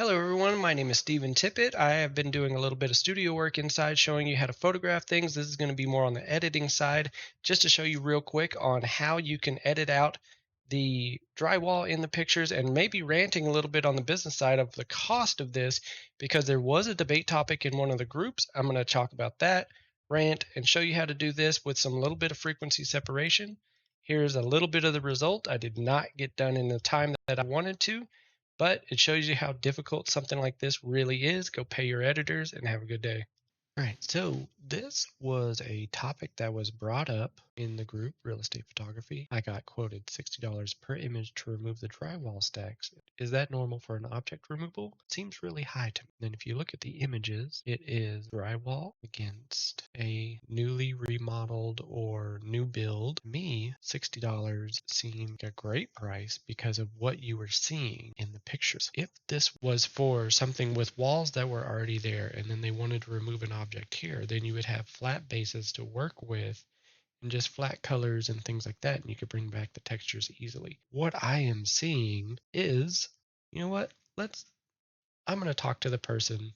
Hello everyone, my name is Steven Tippett. I have been doing a little bit of studio work inside showing you how to photograph things. This is going to be more on the editing side, just to show you real quick on how you can edit out the drywall in the pictures and maybe ranting a little bit on the business side of the cost of this because there was a debate topic in one of the groups. I'm going to talk about that, rant, and show you how to do this with some little bit of frequency separation. Here's a little bit of the result. I did not get done in the time that I wanted to, but it shows you how difficult something like this really is. Go pay your editors and have a good day. All right, so this was a topic that was brought up in the group Real Estate Photography. I got quoted $60 per image to remove the drywall stacks. Is that normal for an object removal? Seems really high to me. Then if you look at the images, it is drywall against a newly remodeled or new build. To me, $60 seemed like a great price because of what you were seeing in the pictures. If this was for something with walls that were already there and then they wanted to remove an object here, then you would have flat bases to work with and just flat colors and things like that, and you could bring back the textures easily. What I am seeing is, you know what? I'm going to talk to the person.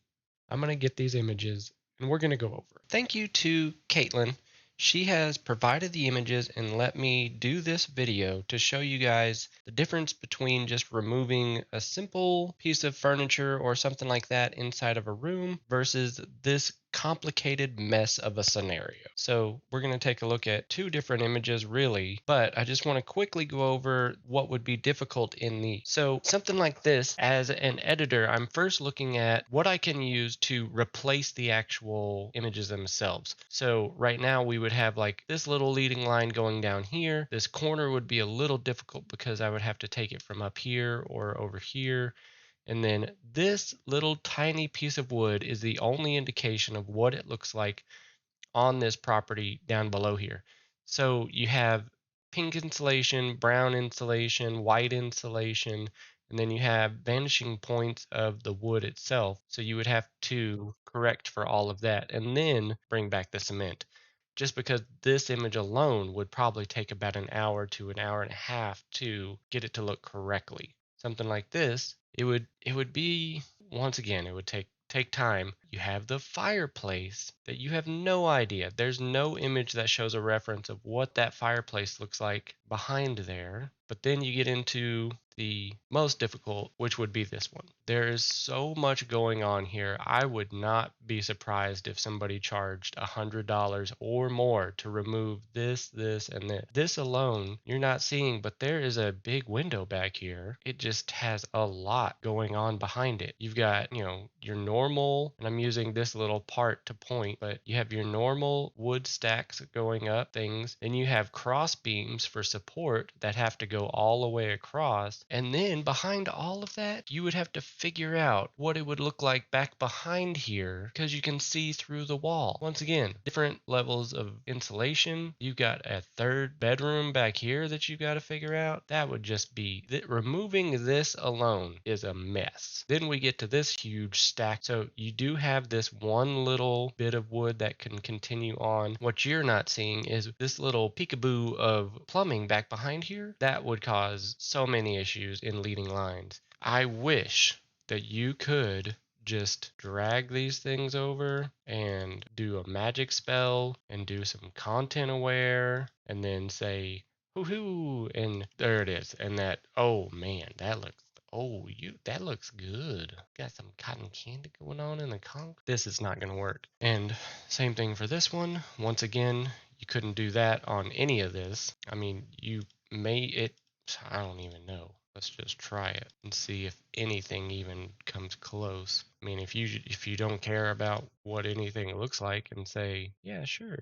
I'm going to get these images and we're going to go over. Thank you to Caitlin. She has provided the images and let me do this video to show you guys the difference between just removing a simple piece of furniture or something like that inside of a room versus this complicated mess of a scenario. So we're going to take a look at two different images really, but I just want to quickly go over what would be difficult in these. So something like this, as an editor, I'm first looking at what I can use to replace the actual images themselves. So right now we would have like this little leading line going down here. This corner would be a little difficult because I would have to take it from up here or over here. And then this little tiny piece of wood is the only indication of what it looks like on this property down below here. So you have pink insulation, brown insulation, white insulation, and then you have vanishing points of the wood itself. So you would have to correct for all of that and then bring back the cement. Just because this image alone would probably take about an hour to an hour and a half to get it to look correctly. Something like this, it would be, once again, it would take time. You have the fireplace that you have no idea. There's no image that shows a reference of what that fireplace looks like behind there. But then you get into the most difficult, which would be this one. There is so much going on here. I would not be surprised if somebody charged $100 or more to remove this, and this. This alone, you're not seeing, but there is a big window back here. It just has a lot going on behind it. You've got, your normal, and I'm using this little part to point, but you have your normal wood stacks going up things. Then you have cross beams for support that have to go all the way across. And then behind all of that, you would have to figure out what it would look like back behind here because you can see through the wall. Once again, different levels of insulation. You've got a third bedroom back here that you've got to figure out. That would just be, removing this alone is a mess. Then we get to this huge stack. So you do have this one little bit of wood that can continue on. What you're not seeing is this little peekaboo of plumbing back behind here. That would cause so many issues in leading lines. I wish that you could just drag these things over and do a magic spell and do some content aware and then say woohoo, and there it is. And that, oh man, that looks good. Got some cotton candy going on in the concrete. This is not going to work. And same thing for this one. Once again, you couldn't do that on any of this. I mean, I don't even know. Let's just try it and see if anything even comes close. I mean, if you don't care about what anything looks like and say, yeah, sure,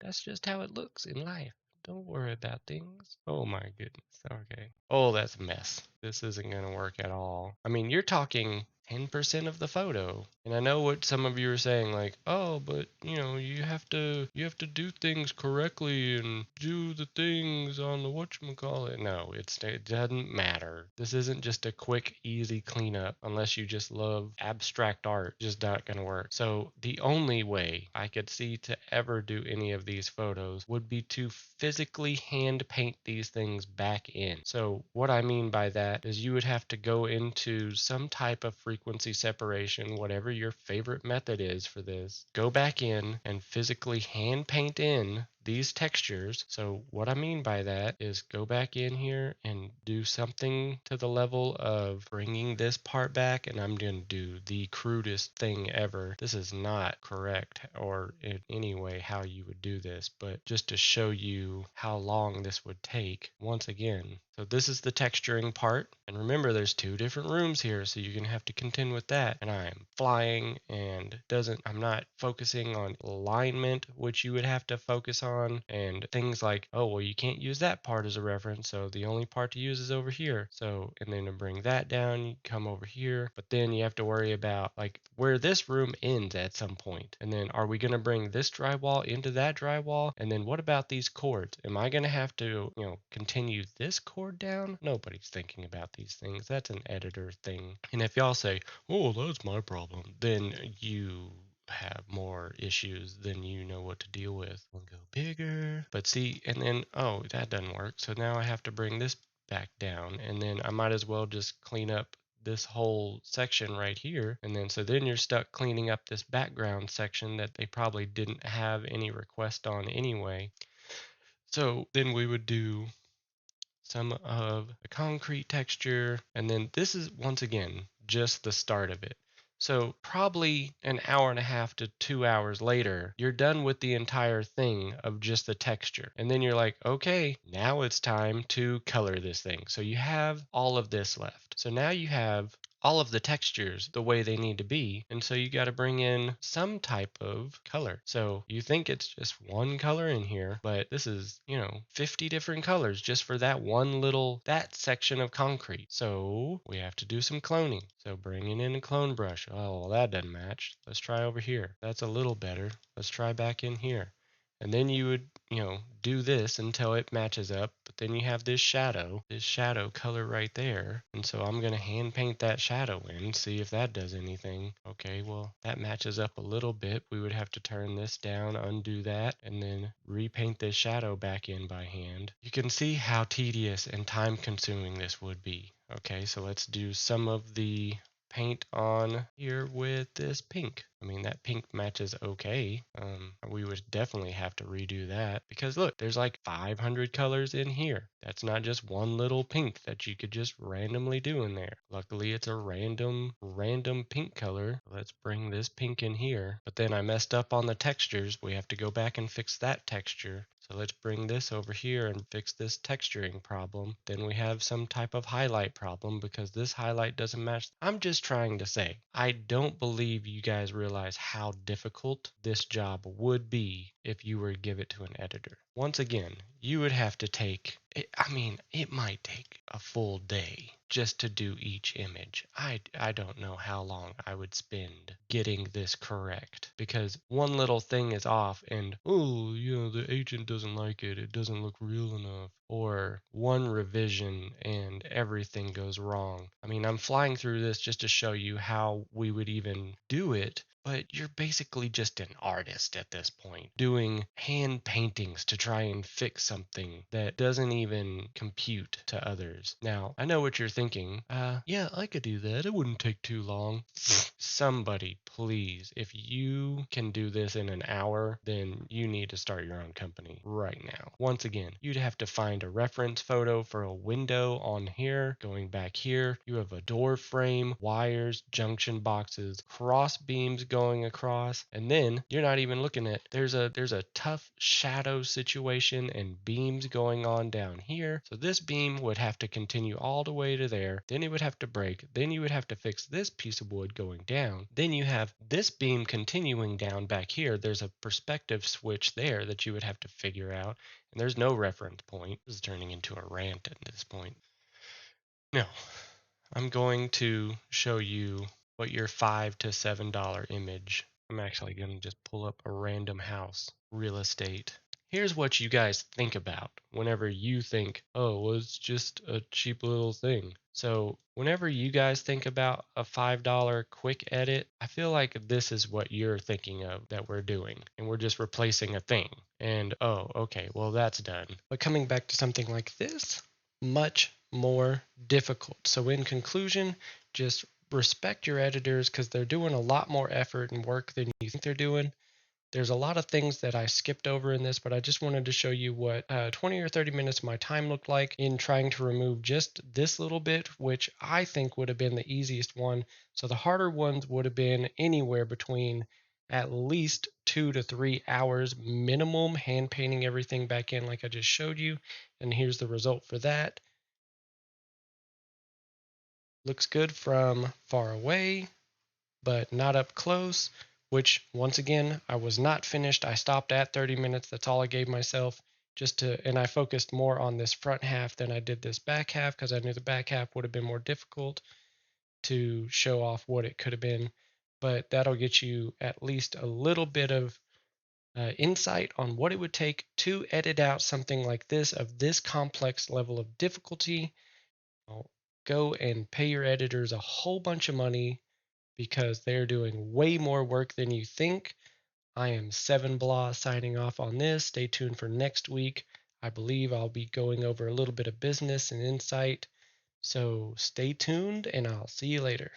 that's just how it looks in life. Don't worry about things. Oh my goodness. Okay. Oh, that's a mess. This isn't going to work at all. I mean, you're talking 10% of the photo. And I know what some of you are saying, like, oh, but you have to do things correctly and do the things on the whatchamacallit. No, it doesn't matter. This isn't just a quick, easy cleanup unless you just love abstract art. Just not gonna work. So the only way I could see to ever do any of these photos would be to physically hand paint these things back in. So what I mean by that is you would have to go into some type of frequency separation, whatever your favorite method is for this. Go back in and physically hand paint in these textures. So what I mean by that is go back in here and do something to the level of bringing this part back, and I'm going to do the crudest thing ever. This is not correct or in any way how you would do this, but just to show you how long this would take. Once again, so this is the texturing part, and remember there's two different rooms here, so you're gonna have to contend with that. And I'm flying and I'm not focusing on alignment, which you would have to focus on, and things like, oh well, you can't use that part as a reference, so the only part to use is over here. So, and then to bring that down, you come over here, but then you have to worry about like where this room ends at some point, and then are we gonna bring this drywall into that drywall, and then what about these cords? Am I gonna have to continue this cord down? Nobody's thinking about these things. That's an editor thing. And if y'all say, oh, that's my problem, then you have more issues than you know what to deal with. We'll go bigger. But see, and then, oh, that doesn't work. So now I have to bring this back down, and then I might as well just clean up this whole section right here. And then so then you're stuck cleaning up this background section that they probably didn't have any request on anyway. So then we would do some of the concrete texture, and then this is once again just the start of it. So probably an hour and a half to 2 hours later, you're done with the entire thing of just the texture. And then you're like, okay, now it's time to color this thing. So you have all of this left. So now you have all of the textures the way they need to be. And so you got to bring in some type of color. So you think it's just one color in here, but this is, 50 different colors just for that section of concrete. So we have to do some cloning. So bringing in a clone brush. Oh, well, that doesn't match. Let's try over here. That's a little better. Let's try back in here. And then you would, do this until it matches up. But then you have this shadow color right there. And so I'm going to hand paint that shadow in, see if that does anything. Okay, well, that matches up a little bit. We would have to turn this down, undo that, and then repaint this shadow back in by hand. You can see how tedious and time consuming this would be. Okay, so let's do some of the paint on here with this pink. I mean, that pink matches okay. We would definitely have to redo that because look, there's like 500 colors in here. That's not just one little pink that you could just randomly do in there. Luckily, it's a random pink color. Let's bring this pink in here. But then I messed up on the textures. We have to go back and fix that texture. So let's bring this over here and fix this texturing problem. Then we have some type of highlight problem because this highlight doesn't match. I'm just trying to say, I don't believe you guys realize how difficult this job would be if you were to give it to an editor. Once again, you would have to it might take a full day just to do each image. I don't know how long I would spend getting this correct because one little thing is off and, oh, the agent doesn't like it. It doesn't look real enough. Or one revision and everything goes wrong. I mean, I'm flying through this just to show you how we would even do it. But you're basically just an artist at this point, doing hand paintings to try and fix something that doesn't even compute to others. Now, I know what you're thinking. Yeah, I could do that. It wouldn't take too long. Somebody, please, if you can do this in an hour, then you need to start your own company right now. Once again, you'd have to find a reference photo for a window on here. Going back here, you have a door frame, wires, junction boxes, cross beams going across, and then you're not even looking at there's a tough shadow situation and beams going on down here. So this beam would have to continue all the way to there, then it would have to break, then you would have to fix this piece of wood going down, then you have this beam continuing down back here. There's a perspective switch there that you would have to figure out, and there's no reference point. This is turning into a rant at this point. No, I'm going to show you what your $5 to $7 image. I'm actually going to just pull up a random house, real estate. Here's what you guys think about whenever you think, oh, well, it's just a cheap little thing. So, whenever you guys think about a $5 quick edit, I feel like this is what you're thinking of that we're doing. And we're just replacing a thing. And, oh, okay, well, that's done. But coming back to something like this, much more difficult. So, in conclusion, just respect your editors because they're doing a lot more effort and work than you think they're doing. There's a lot of things that I skipped over in this, but I just wanted to show you what 20 or 30 minutes of my time looked like in trying to remove just this little bit, which I think would have been the easiest one. So the harder ones would have been anywhere between at least 2 to 3 hours minimum hand painting everything back in like I just showed you. And here's the result for that. Looks good from far away, but not up close, which once again, I was not finished. I stopped at 30 minutes. That's all I gave myself and I focused more on this front half than I did this back half because I knew the back half would have been more difficult to show off what it could have been. But that'll get you at least a little bit of insight on what it would take to edit out something like this of this complex level of difficulty. I'll go and pay your editors a whole bunch of money because they're doing way more work than you think. I am Seven Blah signing off on this. Stay tuned for next week. I believe I'll be going over a little bit of business and insight. So stay tuned, and I'll see you later.